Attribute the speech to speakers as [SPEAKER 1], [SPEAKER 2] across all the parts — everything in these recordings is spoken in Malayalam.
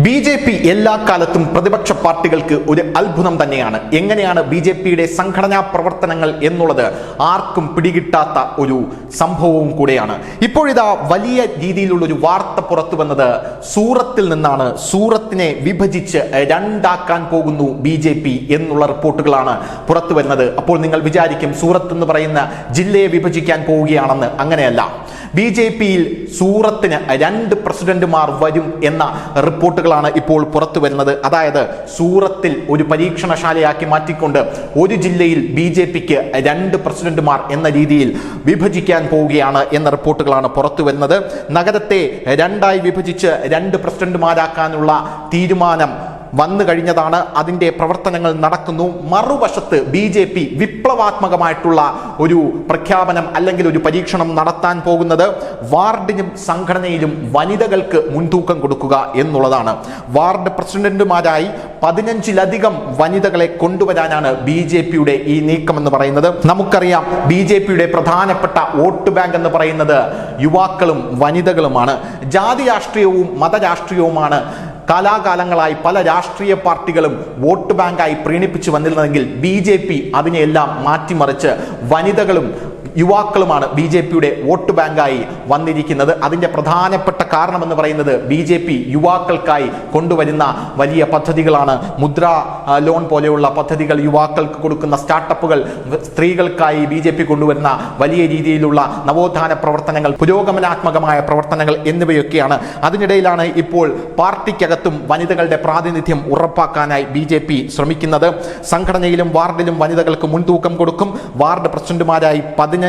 [SPEAKER 1] ബി.ജെ.പി എല്ലാ കാലത്തും പ്രതിപക്ഷ പാർട്ടികൾക്ക് ഒരു അത്ഭുതം തന്നെയാണ്. എങ്ങനെയാണ് ബി.ജെ.പിയുടെ സംഘടനാ പ്രവർത്തനങ്ങൾ എന്നുള്ളത് ആർക്കും പിടികിട്ടാത്ത ഒരു സംഭവവും കൂടെയാണ്. ഇപ്പോഴിതാ വലിയ രീതിയിലുള്ള ഒരു വാർത്ത പുറത്തു വന്നത് സൂറത്തിൽ നിന്നാണ്. സൂറത്തിനെ വിഭജിച്ച് രണ്ടാക്കാൻ പോകുന്നു ബി.ജെ.പി എന്നുള്ള റിപ്പോർട്ടുകളാണ് പുറത്തു വരുന്നത്. അപ്പോൾ നിങ്ങൾ വിചാരിക്കും സൂറത്ത് എന്ന് പറയുന്ന ജില്ലയെ വിഭജിക്കാൻ പോവുകയാണെന്ന്. അങ്ങനെയല്ല. ബി.ജെ.പിയിൽ സൂറത്തിന് 2 പ്രസിഡന്റുമാർ വരും എന്ന റിപ്പോർട്ടുകളാണ് ഇപ്പോൾ പുറത്തു വരുന്നത്. അതായത് സൂറത്തിൽ ഒരു പരീക്ഷണശാലയാക്കി മാറ്റിക്കൊണ്ട് ഒരു ജില്ലയിൽ ബി.ജെ.പിക്ക് 2 പ്രസിഡന്റുമാർ എന്ന രീതിയിൽ വിഭജിക്കാൻ പോവുകയാണ് എന്ന റിപ്പോർട്ടുകളാണ് പുറത്തു വരുന്നത്. നഗരത്തെ 2ആയി വിഭജിച്ച് 2 പ്രസിഡന്റുമാരാക്കാനുള്ള തീരുമാനം വന്നു കഴിഞ്ഞതാണ്. അതിൻ്റെ പ്രവർത്തനങ്ങൾ നടക്കുന്നു. മറുവശത്ത് ബി.ജെ.പി വിപ്ലവാത്മകമായിട്ടുള്ള ഒരു പ്രഖ്യാപനം അല്ലെങ്കിൽ ഒരു പരീക്ഷണം നടത്താൻ പോകുന്നത് വാർഡിലും സംഘടനയിലും വനിതകൾക്ക് മുൻതൂക്കം കൊടുക്കുക എന്നുള്ളതാണ്. വാർഡ് പ്രസിഡന്റുമാരായി 15ലധികം വനിതകളെ കൊണ്ടുവരാനാണ് ബി.ജെ.പിയുടെ ഈ നീക്കം എന്ന് പറയുന്നത്. നമുക്കറിയാം ബി.ജെ.പിയുടെ പ്രധാനപ്പെട്ട വോട്ട് ബാങ്ക് എന്ന് പറയുന്നത് യുവാക്കളും വനിതകളുമാണ്. ജാതി രാഷ്ട്രീയവും മതരാഷ്ട്രീയവുമാണ് കാലാകാലങ്ങളായി പല രാഷ്ട്രീയ പാർട്ടികളും വോട്ട് ബാങ്കായി പ്രീണിപ്പിച്ചു വന്നിരുന്നതെങ്കിൽ ബി.ജെ.പി അതിനെയെല്ലാം മാറ്റിമറിച്ച് വനിതകളും യുവാക്കളുമാണ് ബി.ജെ.പിയുടെ വോട്ട് ബാങ്കായി വന്നിരിക്കുന്നത്. അതിൻ്റെ പ്രധാനപ്പെട്ട കാരണം എന്ന് പറയുന്നത് ബി.ജെ.പി യുവാക്കൾക്കായി കൊണ്ടുവരുന്ന വലിയ പദ്ധതികളാണ്. മുദ്ര ലോൺ പോലെയുള്ള പദ്ധതികൾ, യുവാക്കൾക്ക് കൊടുക്കുന്ന സ്റ്റാർട്ടപ്പുകൾ, സ്ത്രീകൾക്കായി ബി.ജെ.പി കൊണ്ടുവരുന്ന വലിയ രീതിയിലുള്ള നവോത്ഥാന പ്രവർത്തനങ്ങൾ, പുരോഗമനാത്മകമായ പ്രവർത്തനങ്ങൾ എന്നിവയൊക്കെയാണ്. അതിനിടയിലാണ് ഇപ്പോൾ പാർട്ടിക്കകത്തും വനിതകളുടെ പ്രാതിനിധ്യം ഉറപ്പാക്കാനായി ബി.ജെ.പി ശ്രമിക്കുന്നത്. സംഘടനയിലും വാർഡിലും വനിതകൾക്ക് മുൻതൂക്കം കൊടുക്കും. വാർഡ് പ്രസിഡന്റുമാരായി 15ലധികം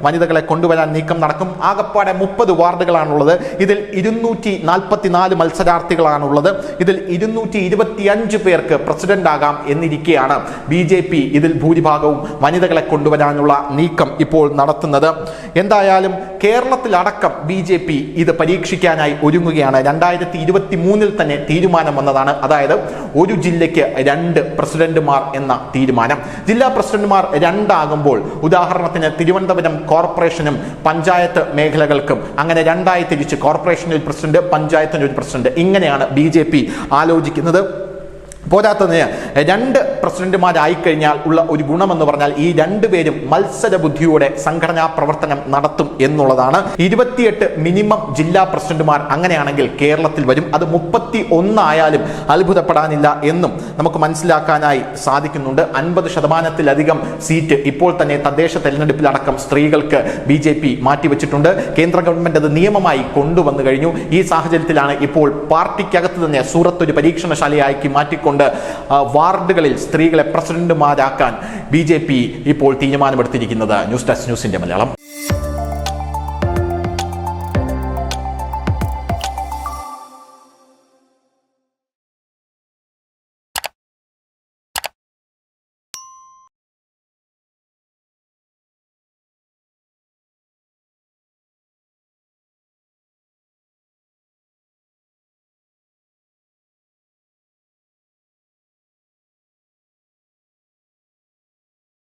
[SPEAKER 1] വനിതകളെ കൊണ്ടുവരാൻ നീക്കം നടക്കും. ആകപ്പാടെ 30 വാർഡുകളാണുള്ളത്. ഇതിൽ 244 മത്സരാർത്ഥികളാണുള്ളത്. ഇതിൽ 225 പേർക്ക് പ്രസിഡന്റ് ആകാം എന്നിരിക്കെയാണ് ബി.ജെ.പി ഇതിൽ ഭൂരിഭാഗവും വനിതകളെ കൊണ്ടുവരാനുള്ള നീക്കം ഇപ്പോൾ നടത്തുന്നത്. എന്തായാലും കേരളത്തിലടക്കം ബി.ജെ.പി ഇത് പരീക്ഷിക്കാനായി ഒരുങ്ങുകയാണ്. 2023 തന്നെ തീരുമാനം വന്നതാണ്. അതായത് ഒരു ജില്ലയ്ക്ക് 2 പ്രസിഡന്റുമാർ എന്ന തീരുമാനം. ജില്ലാ പ്രസിഡന്റുമാർ 2 ആകുമ്പോൾ ഉദാഹരണത്തിന് തിരുവനന്തപുരം കോർപ്പറേഷനും പഞ്ചായത്ത് മേഖലകൾക്കും അങ്ങനെ 2ആയി തിരിച്ച് കോർപ്പറേഷനിൽ പ്രസിഡന്റ്, പഞ്ചായത്തിന് ഒരു പ്രസിഡന്റ്, ഇങ്ങനെയാണ് ബി.ജെ.പി ആലോചിക്കുന്നത്. പോരാത്തതിന് 2 പ്രസിഡന്റുമാരായി കഴിഞ്ഞാൽ ഉള്ള ഒരു ഗുണമെന്ന് പറഞ്ഞാൽ ഈ 2 പേരും മത്സര ബുദ്ധിയോടെ സംഘടനാ പ്രവർത്തനം നടത്തും എന്നുള്ളതാണ്. 28 മിനിമം ജില്ലാ പ്രസിഡന്റുമാർ അങ്ങനെയാണെങ്കിൽ കേരളത്തിൽ വരും. അത് 31 ആയാലും അത്ഭുതപ്പെടാനില്ല എന്നും നമുക്ക് മനസ്സിലാക്കാനായി സാധിക്കുന്നുണ്ട്. 50%-ലധികം സീറ്റ് ഇപ്പോൾ തന്നെ തദ്ദേശ തെരഞ്ഞെടുപ്പിലടക്കം സ്ത്രീകൾക്ക് ബി.ജെ.പി മാറ്റിവെച്ചിട്ടുണ്ട്. കേന്ദ്ര ഗവൺമെന്റ് അത് നിയമമായി കൊണ്ടുവന്നു കഴിഞ്ഞു. ഈ സാഹചര്യത്തിലാണ് ഇപ്പോൾ പാർട്ടിക്കകത്ത് തന്നെ സൂറത്ത് ഒരു പരീക്ഷണശാലയാക്കി മാറ്റിക്കൊണ്ട് വാർഡുകളിൽ സ്ത്രീകളെ പ്രസിഡന്റുമാരാക്കാൻ ബി.ജെ.പി ഇപ്പോൾ തീരുമാനമെടുത്തിരിക്കുന്നത്. ന്യൂസ് ഡെസ്ക് ന്യൂസിന്റെ മലയാളം.